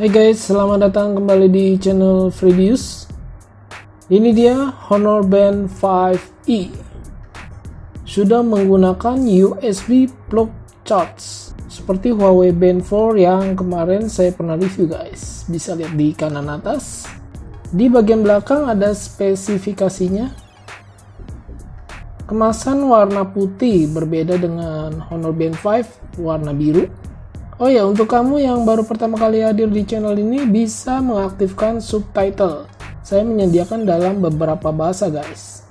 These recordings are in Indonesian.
Hai guys, selamat datang kembali di channel Freebius. Ini dia Honor Band 5e. Sudah menggunakan USB plug charge seperti Huawei Band 4 yang kemarin saya pernah review guys. Bisa lihat di kanan atas. Di bagian belakang ada spesifikasinya. Kemasan warna putih berbeda dengan Honor Band 5 warna biru. Oh ya, untuk kamu yang baru pertama kali hadir di channel ini bisa mengaktifkan subtitle. Saya menyediakan dalam beberapa bahasa guys.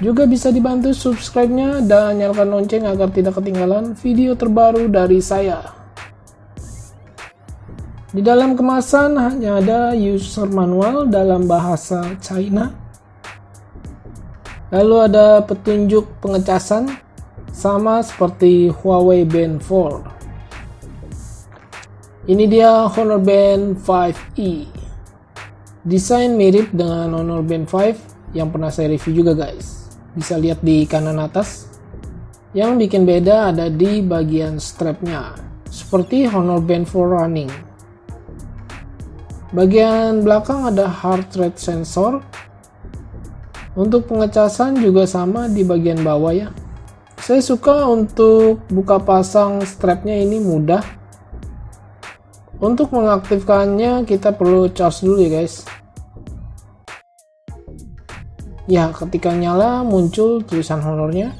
Juga bisa dibantu subscribe-nya dan nyalakan lonceng agar tidak ketinggalan video terbaru dari saya. Di dalam kemasan hanya ada user manual dalam bahasa China. Lalu ada petunjuk pengecasan sama seperti Huawei Band 4. Ini dia Honor Band 5e. Desain mirip dengan Honor Band 5 yang pernah saya review juga guys. Bisa lihat di kanan atas. Yang bikin beda ada di bagian strapnya, seperti Honor Band 4 Running. Bagian belakang ada heart rate sensor. Untuk pengecasan juga sama di bagian bawah ya. Saya suka untuk buka pasang strapnya ini mudah. Untuk mengaktifkannya kita perlu charge dulu ya guys. Ya, ketika nyala muncul tulisan Honornya.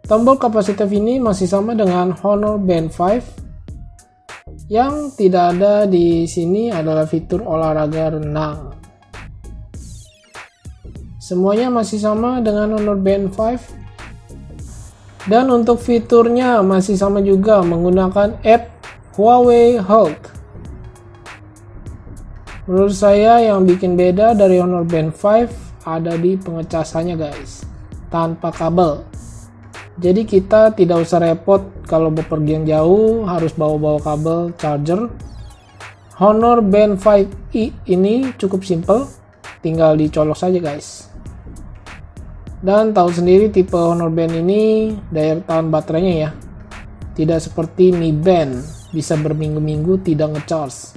Tombol kapasitif ini masih sama dengan Honor Band 5. Yang tidak ada di sini adalah fitur olahraga renang. Semuanya masih sama dengan Honor Band 5. Dan untuk fiturnya masih sama juga menggunakan app Huawei Health. Menurut saya yang bikin beda dari Honor Band 5 ada di pengecasannya guys, tanpa kabel. Jadi kita tidak usah repot kalau bepergian jauh harus bawa-bawa kabel charger. Honor Band 5e ini cukup simple, tinggal dicolok saja guys. Dan tahu sendiri tipe Honor Band ini daya tahan baterainya ya, tidak seperti Mi Band bisa berminggu-minggu tidak ngecharge.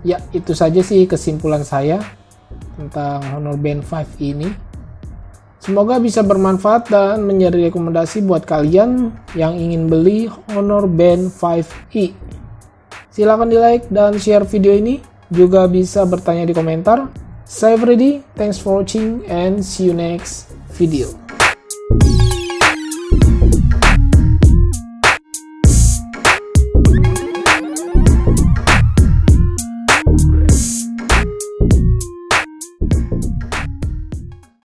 Ya, itu saja sih kesimpulan saya tentang Honor Band 5 ini. Semoga bisa bermanfaat dan menjadi rekomendasi buat kalian yang ingin beli Honor Band 5e. Silahkan di like dan share video ini, juga bisa bertanya di komentar. Saya Freddy, thanks for watching and see you next video.